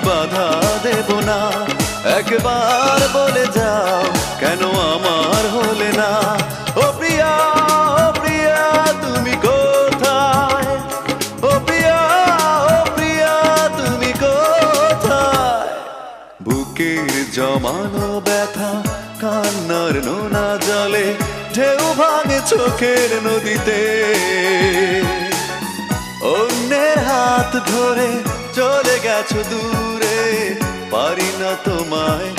বাধা দেব না। একবার বলে যাও কেন আমার হলে না। ও প্রিয়া, ও প্রিয়া তুমি কোথায়? ও প্রিয়া, ও প্রিয়া তুমি কোথায়? বুকের জমানো ব্যথা কান্নার নোনা জলে ঢেউ ভাঙে চোখের নদীতে। অন্যের হাত ধরে চলে গেছো দূরে, পারি না তোমায়